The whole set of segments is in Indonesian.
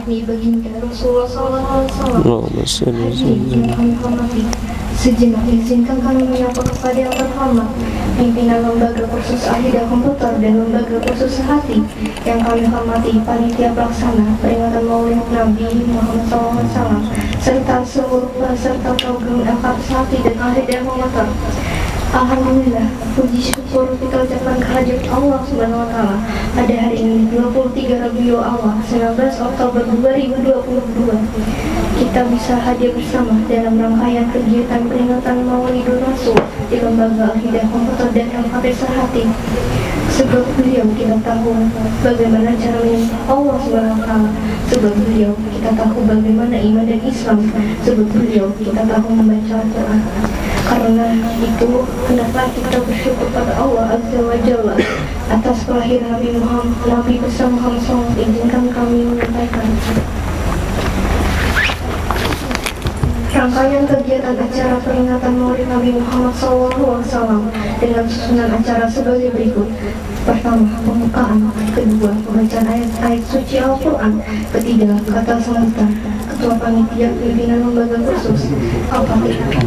yakni baginda Rasulullah SAW. Hadirin yang kami hormati, sejenak izinkan kami menyapa kepada yang terhormat pimpinan lembaga kursus Al-Hidayah Komputer dan lembaga kursus Hati yang kami hormati panitia pelaksana peringatan Maulid Nabi Muhammad SAW serta seluruh peserta program LKS Hati dan Al-Hidayah Komputer. Alhamdulillah, puji syukur kita ucapkan kehadirat Allah Subhanahu wa Ta'ala pada hari ini 23 Rabiul Awal 19 Oktober 2022. Kita bisa hadir bersama dalam rangkaian kegiatan peringatan Maulidul Rasul di lembaga Al-Hidayah Komputer dan LKS Hati. Sebab beliau kita tahu bagaimana cara menyembah Allah Subhanahu wa Ta'ala. Sebab beliau kita tahu bagaimana iman dan Islam. Sebab beliau kita tahu membaca Al-Quran. Karena itu hendaklah kita bersyukur pada Allah Azza wa Jalla atas kelahiran Nabi besar Muhammad SAW. Izinkan kami menyampaikan rangkaian kegiatan acara peringatan Maulid Nabi Muhammad SAW dengan susunan acara sebagai berikut. Pertama, pembukaan. Kedua, pembacaan ayat-ayat suci Al-Quran. Ketiga, kata sambutan Ketua Panitia Pimpinan Lembaga Kursus Al-Fatihah.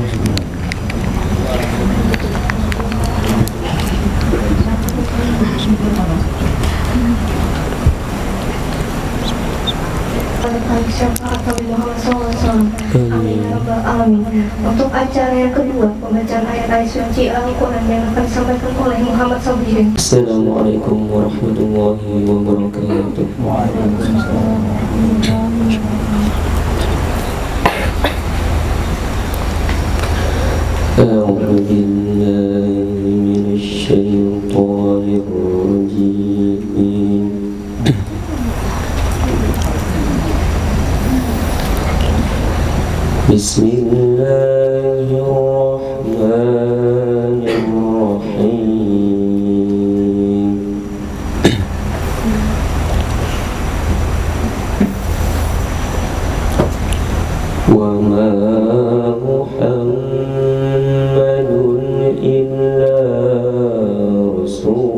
Amin. Untuk acara yang kedua, pembacaan ayat-ayat suci Al-Quran yang akan disampaikan oleh Muhammad Sabirin. Assalamualaikum warahmatullahi wabarakatuh. أعوذ بالله من الشيطان الرجيم بسم الله الرحمن الرحيم وما محمد إلا رسول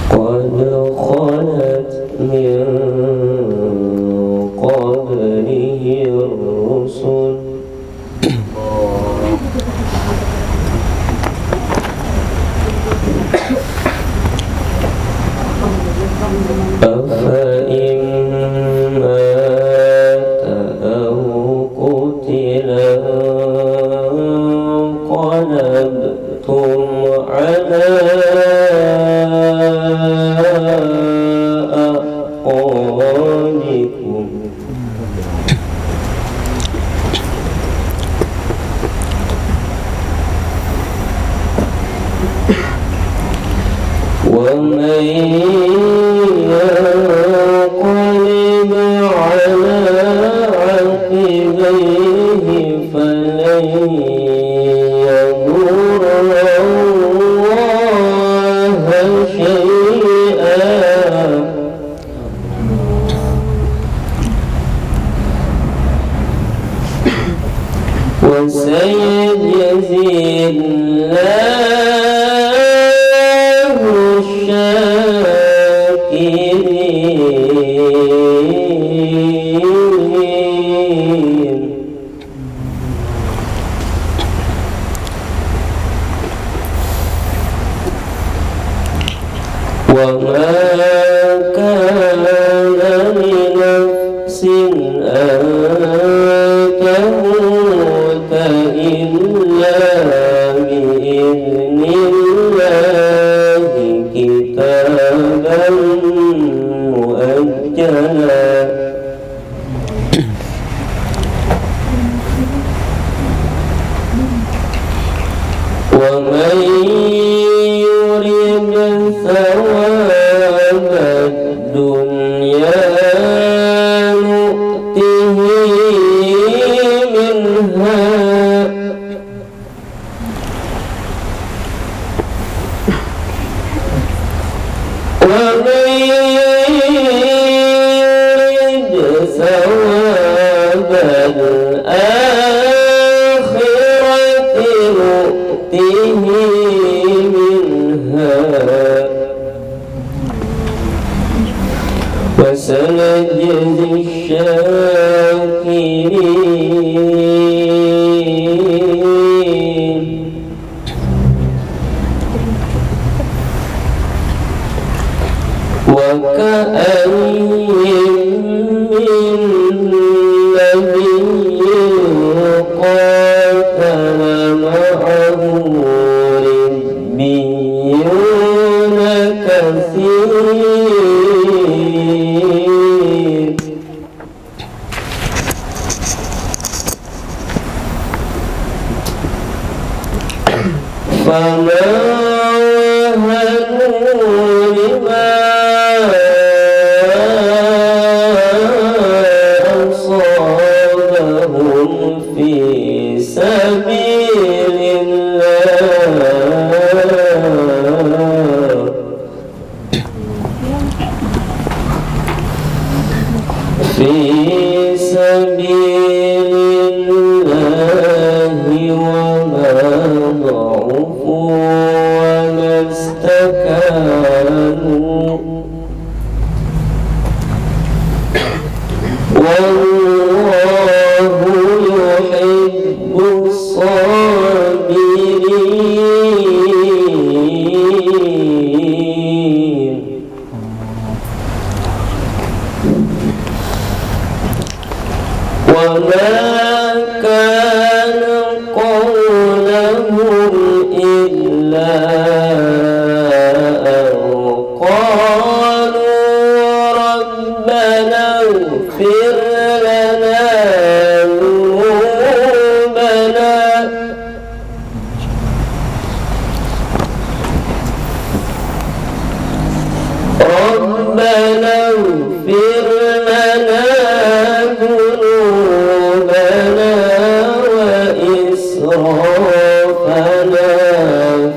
قد خلت من قبله الرسل أفإن مات أو قتل انقلبتم على أعقابكم ومن ينقلب على عقبيه فلن يضر الله شيئا وسيجزي الله الشاكرين وما كان لنفس أن تموت إلا بإذن الله كتابا مؤجلا ومن يرد ثواب الدنيا نؤته منها ومن يرد ثواب الآخرة نؤته منها وسنجزي الشاكرين وكأين من نبي قاتل معه ربيون كثير فما وهنوا لما أصابهم في سبيل الله في سبيل الله وما ضعفوا وما استكانوا والله يحب الصابرين وما كان قولهم إلا أن قالوا ربنا اغفر لنا ذنوبنا ربنا اغفر لنا ذنوبنا وإسرافنا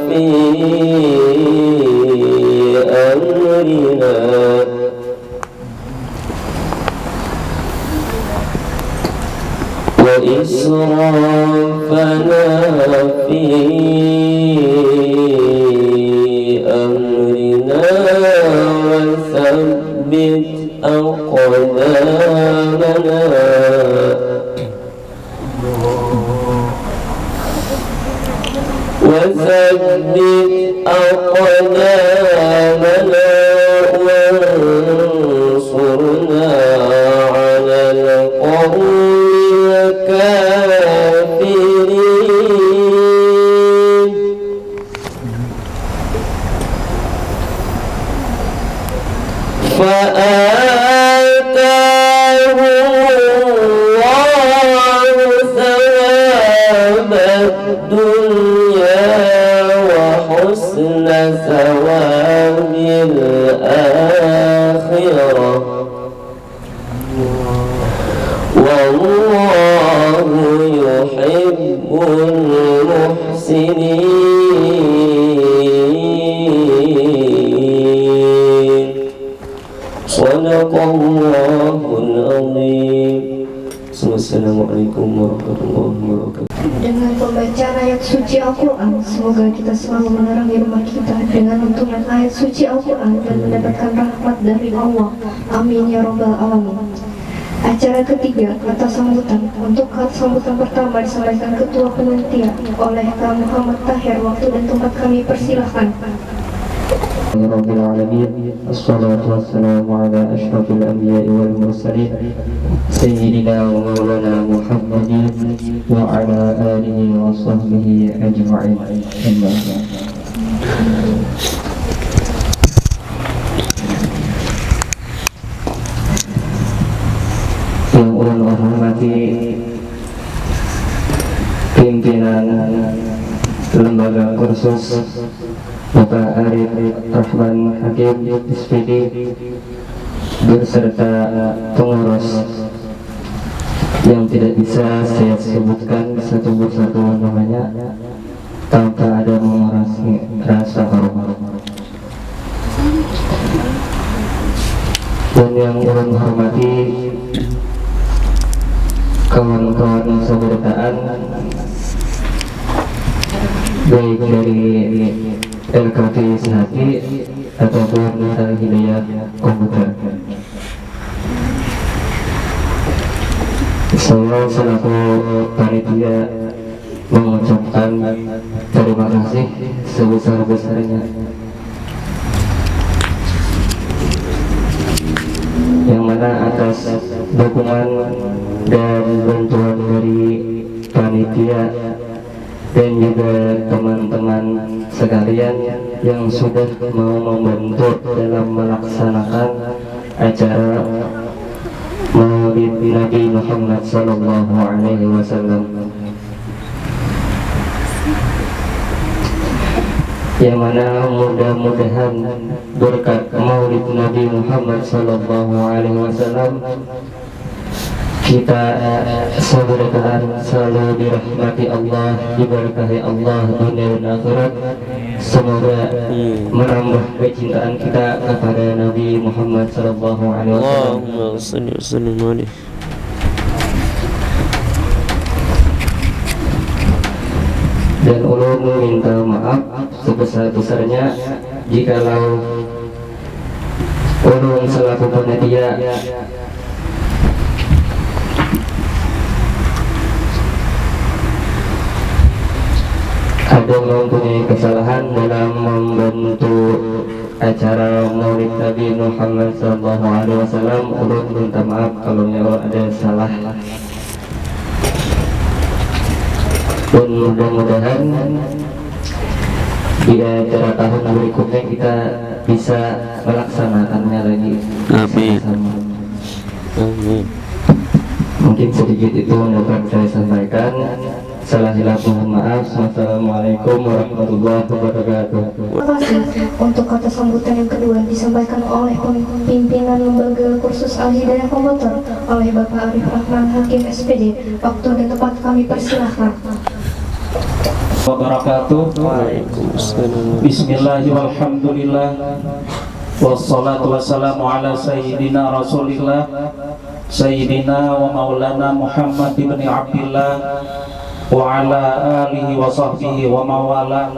في أمرنا وإسرافنا في أمرنا وثبت أقدامنا وانصرنا على القوم الكافرين فآتاهم الله ثواب الدنيا وحسن ثواب الآخرة والله يحب المحسنين صدق الله العظيم. Assalamualaikum warahmatullahi wabarakatuh. Dengan pembacaan ayat suci Al-Quran, semoga kita selalu menerangi rumah kita dengan lantunan ayat suci Al-Quran dan mendapatkan rahmat dari Allah. Amin ya Rabbal Alamin. Acara ketiga, kata sambutan. Untuk kata sambutan pertama disampaikan Ketua Panitia oleh Kak Muhammad Tahir. Waktu dan tempat kami persilahkan. Rabbil alamin, assalatu wassalamu ala ashrafil anbiya'i wal mursalin sayyidina wa maulana Muhammadin wa ala alihi wa sahbihi ajma'in. Yang ulun hormati pimpinan lembaga kursus Bapak Arif Rahman Hakim SPD beserta pengurus yang tidak bisa saya sebutkan satu persatu namanya tanpa ada mengurangi rasa hormat. Dan yang ulun hormati kawan-kawan seberdaan baik dari LKP Sehati ataupun Hidayah Komputer. Saya selaku panitia mengucapkan terima kasih sebesar-besarnya, yang mana atas dukungan dan bantuan dari panitia dan juga teman-teman sekalian yang sudah mau membantu dalam melaksanakan acara Maulid Nabi Muhammad Sallallahu Alaihi Wasallam, yang mana mudah-mudahan berkat Maulid Nabi Muhammad Sallallahu Alaihi Wasallam kita seberkahan selalu dirahmati Allah, diberkahi Allah dunia dan akhirat. Semoga menambah kecintaan kita kepada Nabi Muhammad Sallallahu Alaihi Wasallam. Allahumma salli wa sallim alaihi. Dan ulun minta maaf sebesar-besarnya jikalau ulun selaku panitia ada mempunyai kesalahan dalam membantu acara Maulid Nabi Muhammad Sallallahu Alaihi Wasallam. Ulun minta maaf kalau ada salah. Dan mudah-mudahan di acara tahun berikutnya kita bisa melaksanakannya lagi. Amin. Sama-sama. Amin. Mungkin sedikit itu yang dapat saya sampaikan. Salah hilaf mohon maaf. Assalamualaikum warahmatullahi wabarakatuh. Terima kasih. Untuk kata sambutan yang kedua disampaikan oleh pimpinan lembaga kursus Al-Hidayah Komputer oleh Bapak Arif Rahman Hakim SPD. Waktu dan tempat kami persilahkan. Wabarakatuh. Waalaikumsalam. Bismillahirrahmanirrahim. Walhamdulillah. Wassalatu wassalamu ala sayyidina Rasulillah Sayyidina wa maulana Muhammad ibn Abdillah wa ala alihi wa sahbihi wa mawala.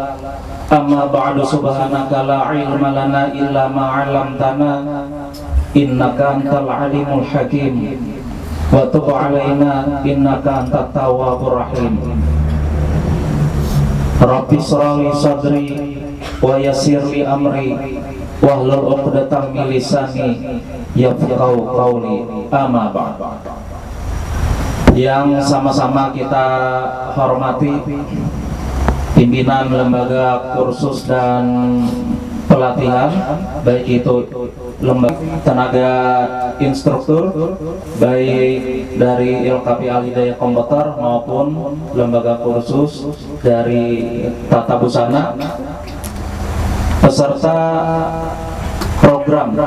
Amma ba'du, subhanaka la ilma lana illa ma 'allamtana innaka antal alimul hakim wa tub 'alaina innaka antat tawwabur rahim. Rabbi shrah li sadri wa yassir li amri wahlul 'uqdatam min lisani yafqahu qawli. Amma ba'd. Yang sama-sama kita hormati pimpinan lembaga kursus dan pelatihan, baik itu lembaga tenaga instruktur, baik dari LKP Al-Hidayah Komputer maupun lembaga kursus dari Tata Busana, peserta program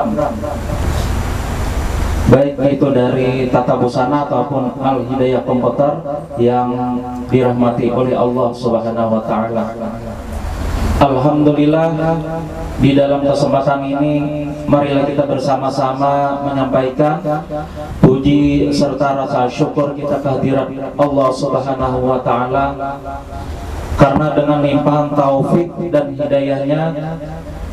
baik itu dari Tata Busana ataupun Al-Hidayah Komputer yang dirahmati oleh Allah Subhanahu wa Ta'ala. Alhamdulillah, di dalam kesempatan ini marilah kita bersama-sama menyampaikan puji serta rasa syukur kita kehadirat Allah Subhanahu wa Ta'ala, karena dengan limpahan taufik dan hidayahnya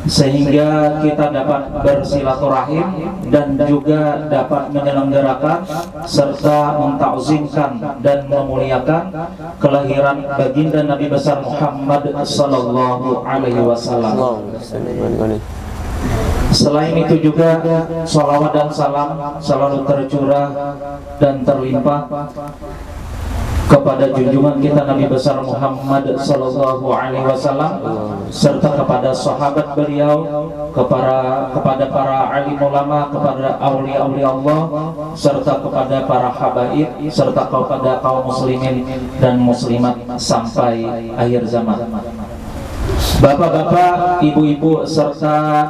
sehingga kita dapat bersilaturahim dan juga dapat menyelenggarakan serta mentakzimkan dan memuliakan kelahiran baginda Nabi besar Muhammad sallallahu alaihi wasallam. Selain itu juga sholawat dan salam selalu tercurah dan terlimpah kepada junjungan kita Nabi besar Muhammad sallallahu alaihi wasallam, serta kepada sahabat beliau, kepada para alim ulama, kepada aulia-aulia Allah, serta kepada para habaib, serta kepada kaum muslimin dan muslimat sampai akhir zaman. Bapak-bapak, ibu-ibu, serta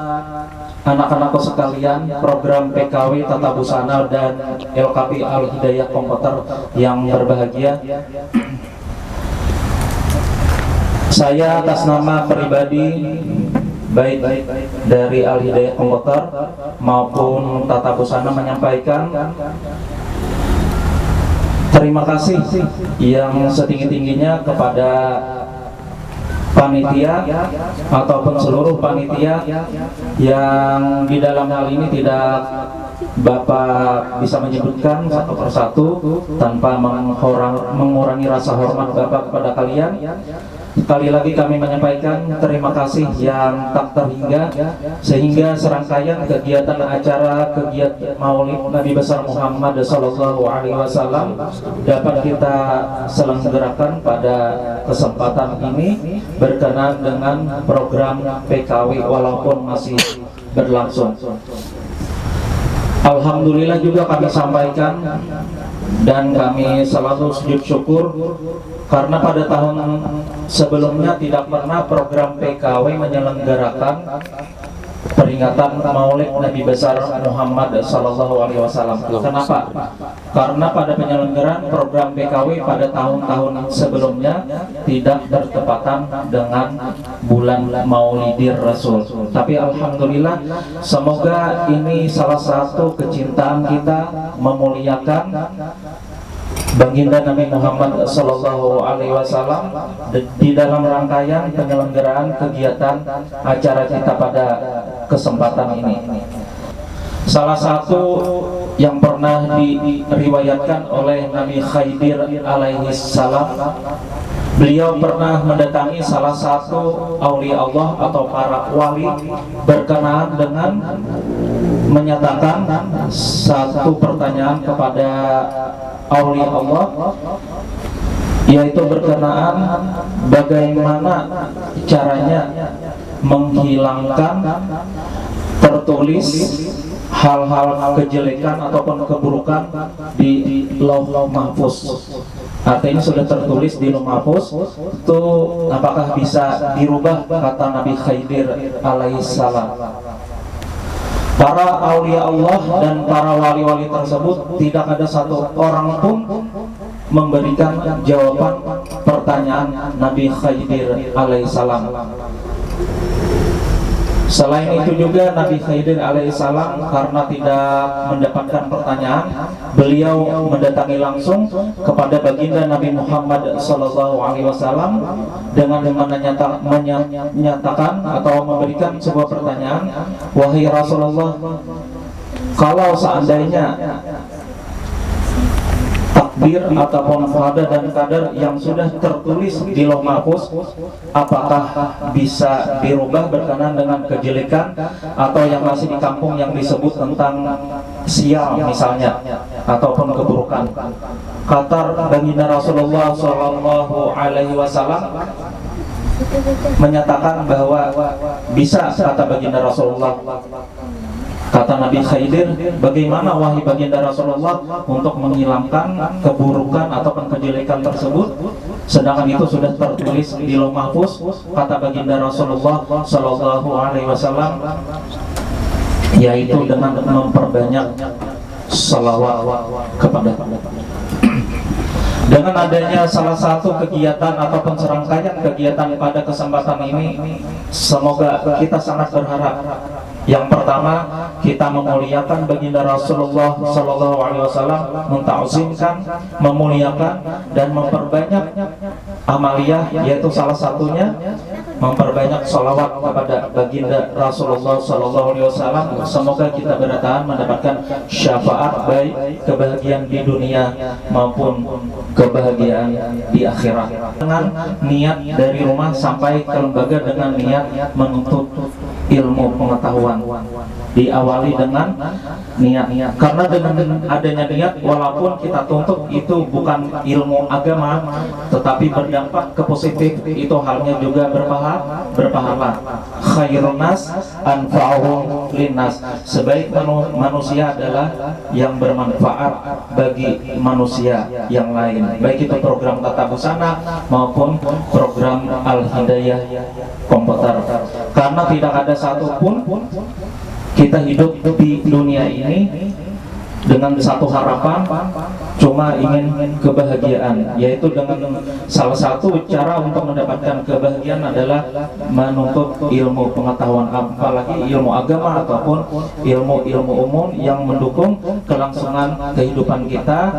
anak-anakku sekalian, program PKW Tata Busana dan LKP Al-Hidayah Komputer yang berbahagia, saya atas nama pribadi baik dari Al-Hidayah Komputer maupun Tata Busana menyampaikan terima kasih yang setinggi-tingginya kepada panitia ataupun seluruh panitia yang di dalam hal ini tidak Bapak bisa menyebutkan satu persatu tanpa mengurangi rasa hormat Bapak kepada kalian. Sekali lagi kami menyampaikan terima kasih yang tak terhingga, sehingga serangkaian kegiatan kegiatan Maulid Nabi besar Muhammad Sallallahu Alaihi Wasallam dapat kita selenggarakan pada kesempatan ini berkenaan dengan program PKW walaupun masih berlangsung. Alhamdulillah juga kami sampaikan dan kami selalu sujud syukur karena pada tahun sebelumnya tidak pernah program PKW menyelenggarakan peringatan Maulid Nabi besar Muhammad Sallallahu Alaihi Wasallam. Kenapa? Karena pada penyelenggaraan program PKW pada tahun-tahun sebelumnya tidak bertepatan dengan bulan Maulidir Rasul. Tapi alhamdulillah, semoga ini salah satu kecintaan kita memuliakan Baginda Nabi Muhammad Sallallahu Alaihi Wasallam di dalam rangkaian penyelenggaraan kegiatan acara kita pada kesempatan ini. Salah satu yang pernah diriwayatkan oleh Nabi Khidir alaihi salam, beliau pernah mendatangi salah satu aulia Allah atau para wali berkenaan dengan menyatakan satu pertanyaan kepada aulia Allah, yaitu berkenaan bagaimana caranya menghilangkan tertulis hal-hal kejelekan ataupun keburukan di Lauh Mahfuz. Artinya sudah tertulis di Lauh Mahfuz, itu apakah bisa dirubah, kata Nabi Khidir alaihissalam. Para aulia Allah dan para wali-wali tersebut tidak ada satu orang pun memberikan jawaban pertanyaan Nabi Khidir alaihissalam. Selain itu juga Nabi Khidir alaihissalam karena tidak mendapatkan pertanyaan, beliau mendatangi langsung kepada baginda Nabi Muhammad Sallallahu Alaihi Wasallam dengan menyatakan atau memberikan sebuah pertanyaan, wahai Rasulullah, kalau seandainya takdir ataupun qada dan qadar yang sudah tertulis di Lauh Mahfuz, apakah bisa dirubah berkenaan dengan kejelekan atau yang masih di kampung yang disebut tentang sial misalnya ataupun keburukan? Kata baginda Rasulullah Sallallahu Alaihi Wasallam menyatakan bahwa bisa, kata baginda Rasulullah. Kata Nabi Khidir, bagaimana wahai baginda Rasulullah untuk menghilangkan keburukan ataupun kejelekan tersebut, sedangkan itu sudah tertulis di Lauh Mahfuz? Kata baginda Rasulullah Sallallahu Alaihi Wasallam, yaitu dengan memperbanyak salawat kepada dengan adanya salah satu kegiatan ataupun serangkaian kegiatan pada kesempatan ini, semoga kita sangat berharap. Yang pertama, kita memuliakan baginda Rasulullah Sallallahu Alaihi Wasallam, menta'zimkan, memuliakan dan memperbanyak amaliyah, yaitu salah satunya memperbanyak sholawat kepada baginda Rasulullah Sallallahu Alaihi Wasallam. Semoga kita bertahan mendapatkan syafaat, baik kebahagiaan di dunia maupun kebahagiaan di akhirat. Dengan niat dari rumah sampai ke lembaga dengan niat menuntut ilmu pengetahuan, diawali dengan niat. Karena dengan adanya niat, walaupun kita tuntut itu bukan ilmu agama, tetapi berdampak ke positif, itu halnya juga berpahala. Khairun nas anfa'uhum linnas. Sebaik manusia adalah yang bermanfaat bagi manusia yang lain, baik itu program Tata Busana maupun program Al-Hidayah komputer. Karena tidak ada satupun kita hidup di dunia ini dengan satu harapan, cuma ingin kebahagiaan, yaitu dengan salah satu cara untuk mendapatkan kebahagiaan adalah menuntut ilmu pengetahuan, apalagi ilmu agama ataupun ilmu umum yang mendukung kelangsungan kehidupan kita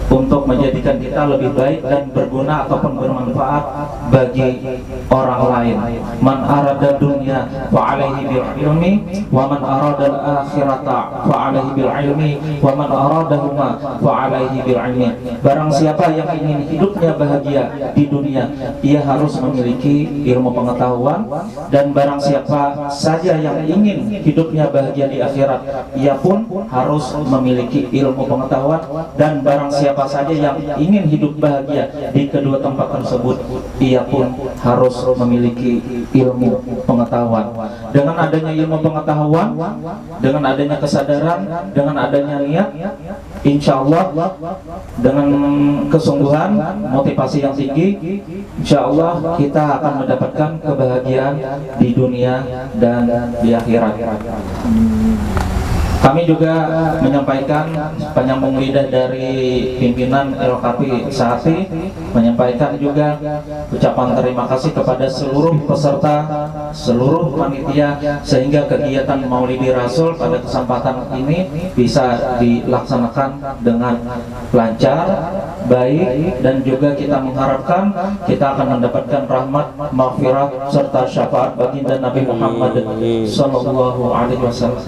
untuk menjadikan kita lebih baik dan berguna ataupun bermanfaat bagi orang lain. Man arada dunya fa alaihi bil ilmi wa man arada al akhirata fa alaihi bil ilmi wa man aradahuma fa alaihi bil ilmi. Barang siapa yang ingin hidupnya bahagia di dunia, ia harus memiliki ilmu pengetahuan, dan barang siapa saja yang ingin hidupnya bahagia di akhirat, ia pun harus memiliki ilmu pengetahuan, dan barang siapa saja yang ingin hidup bahagia di kedua tempat tersebut, ia pun harus memiliki ilmu pengetahuan. Dengan adanya ilmu pengetahuan, dengan adanya kesadaran, dengan adanya niat, insya Allah dengan kesungguhan, motivasi yang tinggi, insya Allah kita akan mendapatkan kebahagiaan di dunia dan di akhirat. Kami juga menyampaikan penyambung lidah dari pimpinan LKP Sahati, menyampaikan juga ucapan terima kasih kepada seluruh peserta, seluruh panitia, sehingga kegiatan Maulidi Rasul pada kesempatan ini bisa dilaksanakan dengan lancar, baik, dan juga kita mengharapkan kita akan mendapatkan rahmat, maghfirah, serta syafaat baginda Nabi Muhammad Sallallahu Alaihi Wasallam.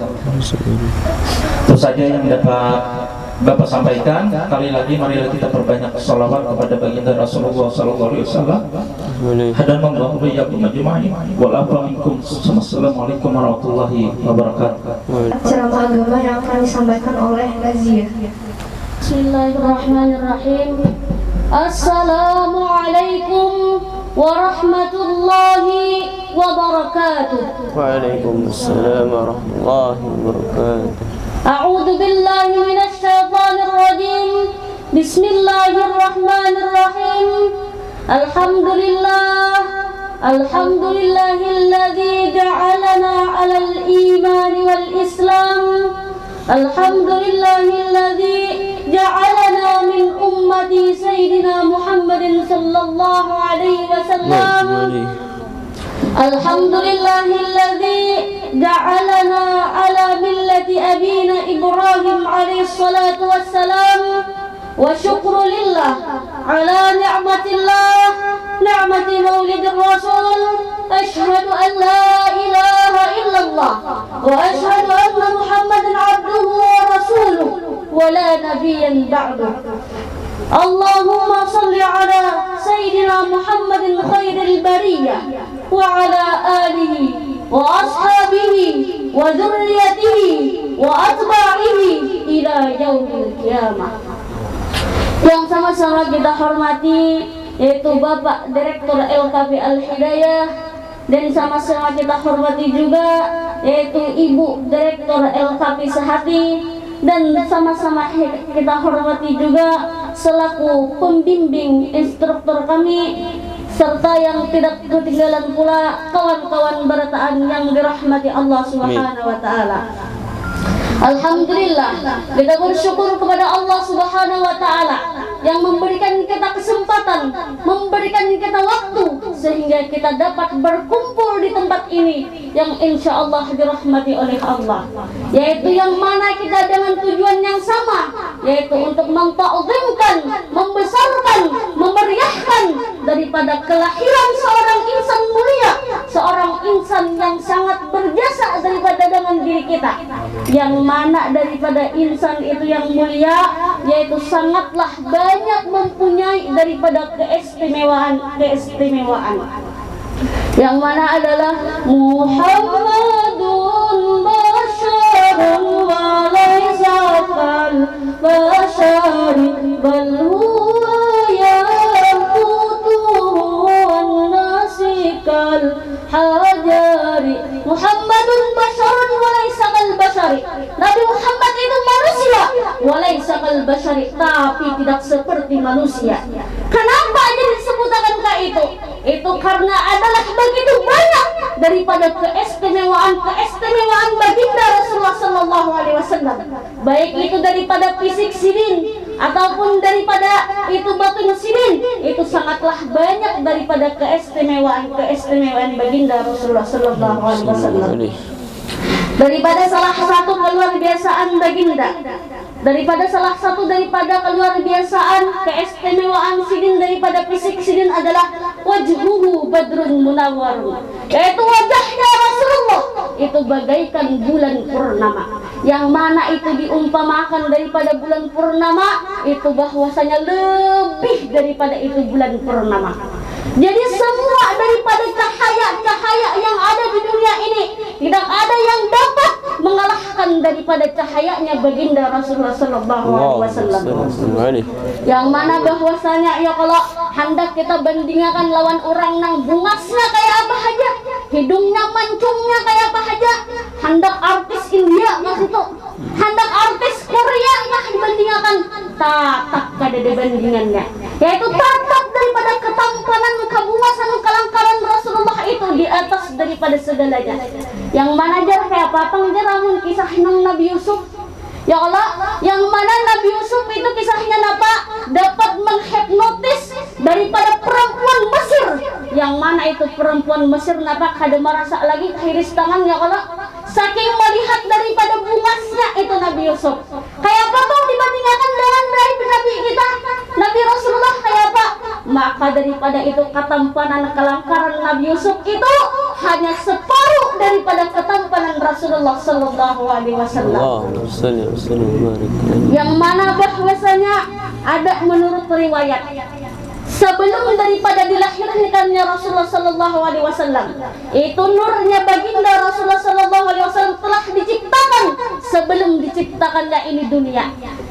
Itu saja yang dapat Bapak sampaikan. Kali lagi marilah kita perbanyak sholawat kepada baginda Rasulullah Sallallahu Alaihi Wasallam. Hadanallahu wa iyyakum ajma'in. Wassalamualaikum warahmatullahi wabarakatuh. Ceramah agama yang akan disampaikan oleh Razia. Bismillahirrahmanirrahim. Assalamualaikum warahmatullahi wabarakatuh. Waalaikumsalam warahmatullahi wabarakatuh. A'udzu billahi minasy syaithanir rajim. Bismillahirrahmanirrahim. Alhamdulillahilladzi ja'alana 'alal iman wal islam. Alhamdulillahilladzi ja'alana min ummati sayyidina Muhammadin sallallahu alaihi wasallam. Alhamdulillahilladzi ja'alana ala millati abina Ibrahim alaihi salatu wassalam. Wa syukru lillah ala ni'matillah, ni'mati maulidir rasul. Ashhadu an la ilaha illallah wa ashhadu anna Muhammadan abduhu wa rasuluh wa la nabiyyan ba'duh. Allahumma salli ala sayyidina Muhammadin khairil bariyah wa ala alihi wa ashabihi wa dzurriyyatihi wa atba'ihi ila yaumil qiyamah. Yang sama-sama kita hormati yaitu Bapak Direktur LKP Al-Hidayah, dan sama-sama kita hormati juga yaitu Ibu Direktur LKP Sahati, dan sama-sama kita hormati juga selaku pembimbing instruktur kami, serta yang tidak ketinggalan pula kawan-kawan berataan yang dirahmati Allah Subhanahu wa taala. Alhamdulillah, kita bersyukur kepada Allah Subhanahu wa taala yang memberikan kita kesempatan, memberikan kita waktu sehingga kita dapat berkumpul di tempat ini yang insya Allah dirahmati oleh Allah, yaitu yang mana kita dengan tujuan yang sama, yaitu untuk menta'zimkan, membesarkan, memeriahkan daripada kelahiran seorang insan mulia, seorang insan yang sangat berjasa daripada dengan diri kita, yang mana daripada insan itu yang mulia yaitu sangatlah banyak mempunyai daripada keistimewaan, yang mana adalah Muhammadun basyarun wa laysa kal basyari bal huwa yaqutuhu wan nasikal hajari. Muhammadun basyarun wa laysa kal basyari. Nabi Muhammad itu manusia, wa laysa kal basyari, tapi tidak seperti manusia. Kenapa aja disebutkan itu? Itu karena adalah begitu banyak daripada keistimewaan baginda Rasulullah Sallallahu Alaihi Wasallam, baik itu daripada fisik sidin ataupun daripada itu batin sidin, itu sangatlah banyak daripada keistimewaan baginda Rasulullah Sallallahu Alaihi Wasallam. Daripada salah satu keluar biasaan baginda, Daripada salah satu daripada keluar biasaan keistimewaan sidin daripada fisik sidin adalah wajhuhu badrun munawwar, yaitu wajahnya Rasulullah itu bagaikan bulan purnama, yang mana itu diumpamakan daripada bulan purnama itu bahwasanya lebih daripada itu bulan purnama. Jadi semua daripada cahaya-cahaya yang ada di dunia ini tidak ada yang dapat mengalahkan daripada cahayanya baginda Rasulullah sallallahu alaihi wasallam. Yang mana bahwasanya ya kalau hendak kita bandingkan lawan orang nang bungasnya kayak apa aja, hidungnya mancungnya kayak apa aja, hendak artis India mas itu, hendak artis Korea yang dibandingkan tak kada dibandingannya, yaitu tatap daripada ketampanan, kebungasan, kelangkaran Rasulullah itu di atas daripada segalanya. Yang mana jar kayak apa pangjaran kisah nang Nabi Yusuf. Ya Allah, yang mana Nabi Yusuf itu kisahnya apa? Dapat menghipnotis daripada perempuan Mesir. Yang mana itu perempuan Mesir napa kada merasa lagi kehiris tangan ya Allah. Saking melihat daripada bungasnya itu Nabi Yusuf. Kayak apa tuh dibandingkan dengan Nabi kita, Nabi Rasulullah kayak apa? Maka daripada itu ketampanan kelangkaran Nabi Yusuf itu hanya separuh daripada ketampanan Rasulullah sallallahu alaihi wasallam. Yang mana bahwasanya ada menurut riwayat sebelum daripada dilahirkannya Rasulullah sallallahu alaihi wasallam itu nurnya baginda Rasulullah sallallahu alaihi wasallam telah diciptakan sebelum diciptakannya ini dunia.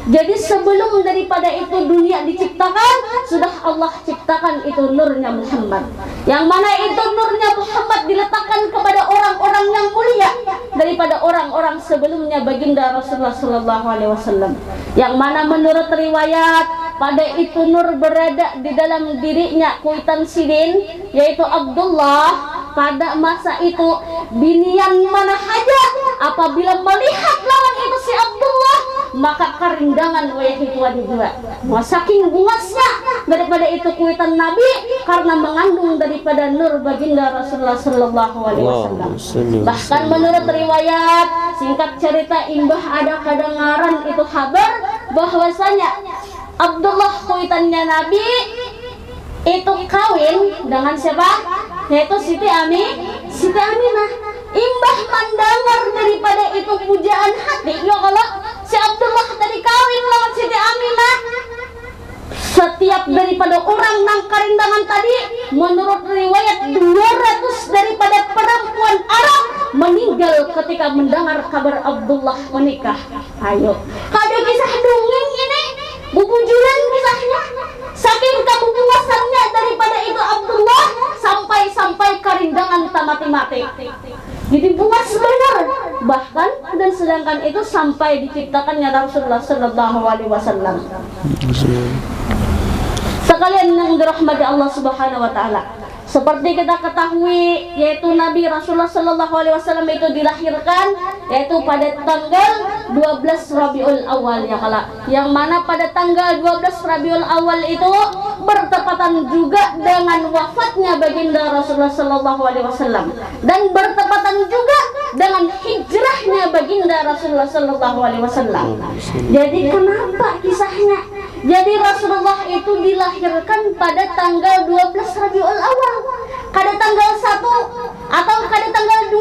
Jadi sebelum daripada itu dunia diciptakan sudah Allah ciptakan itu nurnya Muhammad. Yang mana itu nurnya Muhammad diletakkan kepada orang-orang yang mulia daripada orang-orang sebelumnya baginda Rasulullah sallallahu alaihi wasallam. Yang mana menurut riwayat pada itu nur berada di dalam dirinya kuitan sidin yaitu Abdullah. Pada masa itu binian mana saja apabila melihat lawan itu si Abdullah maka karindangan wayah ituan juga. Saking bungasnya daripada itu kuitan Nabi karena mengandung daripada nur baginda Rasulullah sallallahu alaihi wasallam. Bahkan menurut riwayat singkat cerita imbah ada kadengaran itu kabar bahwasanya Abdullah kuitannya Nabi itu kawin dengan siapa? Yaitu Siti Aminah. Imbah mendengar daripada itu pujaan hati, ya kalau si Abdullah tadi kawin lawan Siti Aminah, setiap daripada orang nang karindangan tadi menurut riwayat 200 daripada perempuan Arab meninggal ketika mendengar kabar Abdullah menikah. Ayo, kada kisah dongeng ini, bubujulan kisahnya. Saking kebuasannya daripada itu Abdullah sampai karindangan mati-mati. Jadi buas benar. Bahkan dan sedangkan itu sampai diciptakannya Rasulullah sallallahu alaihi wasallam. Sekalian yang dirahmati Allah Subhanahu wa taala. Seperti kita ketahui yaitu Nabi Rasulullah sallallahu alaihi wasallam itu dilahirkan yaitu pada tanggal 12 Rabiul Awal ya kala. Yang mana pada tanggal 12 Rabiul Awal itu bertepatan juga dengan wafatnya baginda Rasulullah sallallahu alaihi wasallam dan bertepatan juga dengan hijrahnya baginda Rasulullah sallallahu alaihi wasallam. Jadi kenapa kisahnya? Jadi Rasulullah itu dilahirkan pada tanggal 12 Rabiul Awal. Kada tanggal 1 atau kada tanggal 2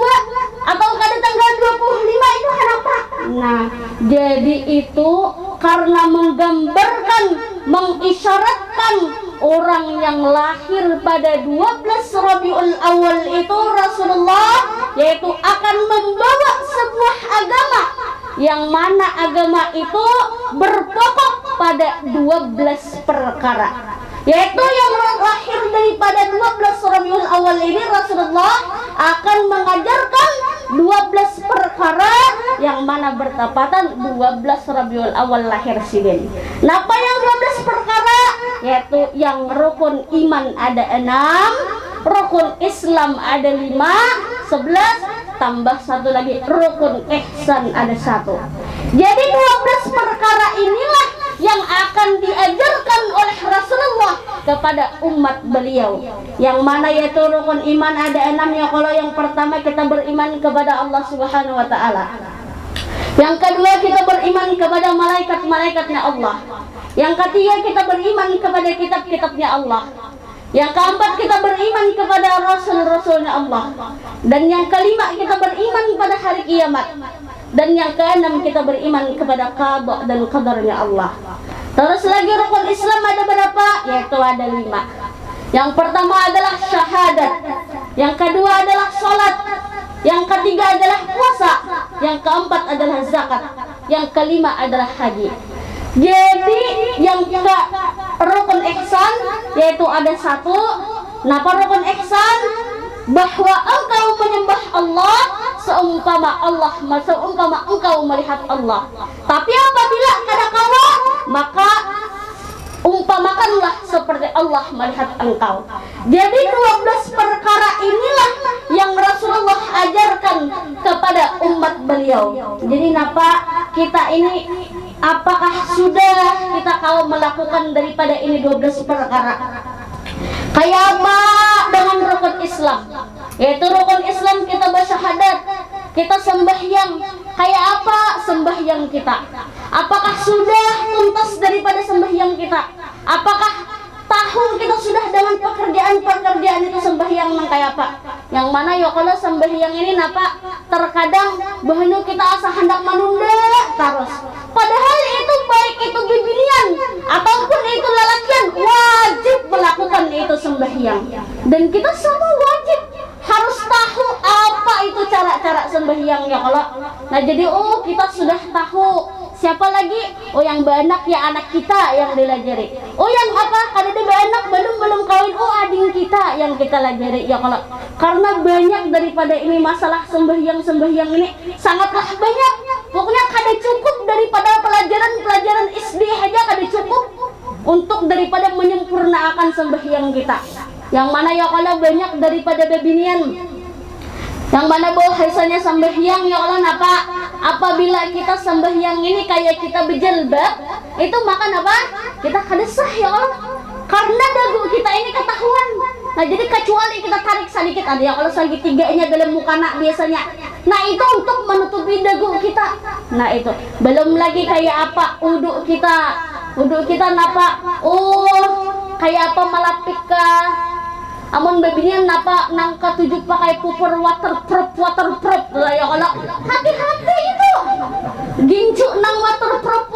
atau kada tanggal 25 itu kenapa? Nah, jadi itu karena menggambarkan, mengisyaratkan orang yang lahir pada 12 Rabiul Awal itu Rasulullah yaitu akan membawa sebuah agama yang mana agama itu berpokok pada 12 perkara. Yaitu yang lahir daripada 12 Rabiul Awal ini Rasulullah akan mengajarkan 12 perkara yang mana bertepatan 12 Rabiul Awal lahir sidin. Napa yang 12 perkara? Yaitu yang rukun iman ada 6, rukun Islam ada 5, 11 tambah satu lagi rukun ihsan ada 1. Jadi 12 perkara inilah yang akan diajarkan oleh Rasulullah kepada umat beliau. Yang mana yaitu rukun iman ada 6 ya. Kalau yang pertama kita beriman kepada Allah Subhanahu wa taala. Yang kedua, kita beriman kepada malaikat-malaikatnya Allah. Yang ketiga, kita beriman kepada kitab-kitabnya Allah. Yang keempat, kita beriman kepada rasul-rasulnya Allah. Dan yang kelima, kita beriman pada hari kiamat. Dan yang keenam, kita beriman kepada qada dan qadarnya Allah. Terus lagi rukun Islam ada berapa? Yaitu ada 5. Yang pertama adalah syahadat. Yang kedua adalah sholat. Yang ketiga adalah puasa. Yang keempat adalah zakat. Yang kelima adalah haji. Jadi yang rukun ihsan yaitu ada 1. Napa rukun ihsan? Bahwa engkau menyembah Allah seumpama engkau melihat Allah. Tapi apabila kadakala, maka umpamakanlah seperti Allah melihat engkau. Jadi 12 perkara inilah yang Rasulullah ajarkan kepada umat beliau. Jadi napa kita ini, apakah sudah kita kalau melakukan daripada ini 12 perkara? Kayak apa dengan rukun Islam? Yaitu rukun Islam kita bersyahadat, kita sembahyang. Kayak apa sembahyang kita? Apakah sudah tuntas daripada sembahyang kita? Apakah tahu kita sudah dengan pekerjaan itu sembahyang nang kayak apa? Yang mana ya kalau sembahyang ini napa terkadang bahenu kita asa hendak menunda terus. Padahal itu baik itu bibinian ataupun itu lalakian wajib melakukan itu sembahyang. Dan kita semua wajib harus tahu apa itu cara-cara sembahyang ya kalau. Nah jadi kita sudah tahu. Siapa lagi? Yang beranak ya anak kita yang dilajari. Yang apa? Kada ada beranak belum kawin. Ading kita yang kita lajari ya kalau. Karena banyak daripada ini masalah sembahyang ini sangatlah banyak. Pokoknya kada cukup daripada pelajaran SD aja kada cukup untuk daripada menyempurnakan sembahyang kita. Yang mana ya kalau banyak daripada bebinian. Yang mana bahasanya sembahyang ya Allah napa? Apabila kita sembahyang ini kayak kita berjilbab, itu makan apa? Kita kadesah ya Allah. Karena dagu kita ini ketahuan. Nah jadi kecuali kita tarik sedikit ada ya kalau segitiganya dalam mukana biasanya. Nah itu untuk menutupi dagu kita. Nah itu belum lagi kayak apa uduk kita napa? Kayak apa melapik ke amun babinya napa nangka 7 pakai pupur waterproof lah ya Allah. Hati-hati itu gincu nang waterproof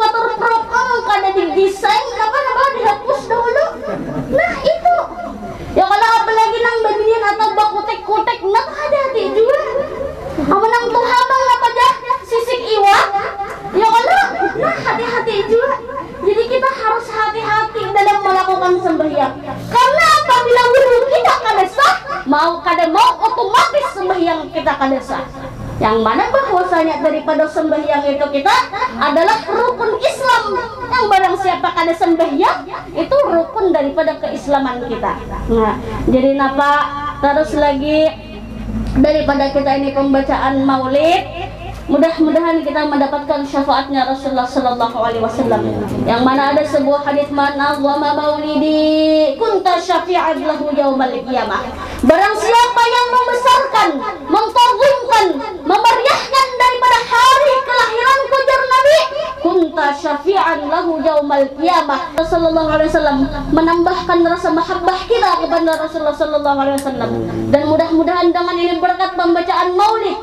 kada didesain napa dihapus dahulu. Nah itu ya kalau apalagi nang babinya atau bakutek-kutek nak hati-hati juga. Amun nang tuh habang napa jah sisik iwak ya Allah. Nah hati-hati juga. Jadi kita harus hati-hati dalam melakukan sembahyang. Karena apabila wudu kita kada sah, mau otomatis sembahyang kita kada sah. Yang mana bahwasanya daripada sembahyang itu kita adalah rukun Islam. Yang barang siapa kada sembahyang itu rukun daripada keislaman kita. Nah, jadi napa terus lagi daripada kita ini pembacaan Maulid, mudah-mudahan kita mendapatkan syafaatnya Rasulullah Sallallahu Alaihi Wasallam. Yang mana ada sebuah hadis mana wa maulidi kunta syafi'an lahu yaumal qiyamah. Barang siapa yang membesarkan, mengagungkan, memeriahkan daripada hari kelahiran kujar Nabi, kunta syafi'an lahu yaumal qiyamah. Rasulullah Alaihi Wasallam menambahkan rasa mahabbah kita kepada Rasulullah Sallallahu Alaihi Wasallam. Dan mudah-mudahan dengan ini berkat pembacaan Maulid,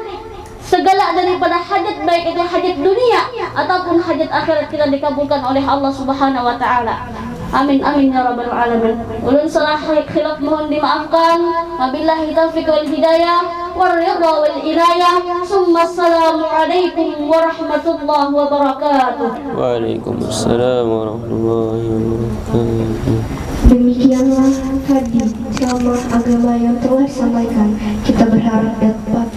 segala daripada hajat baik itu hajat dunia ataupun hajat akhirat kita dikabulkan oleh Allah Subhanahu wa taala. Amin amin ya rabbal alamin. Ulun salah khilaf mohon dimaafkan. Wabillahi taufiq wal hidayah war ridha wal inayah. Assalamu alaikum warahmatullahi wabarakatuh. Waalaikumsalam warahmatullahi wabarakatuh. Demikianlah tadi ceramah agama yang telah disampaikan. Kita berharap dapat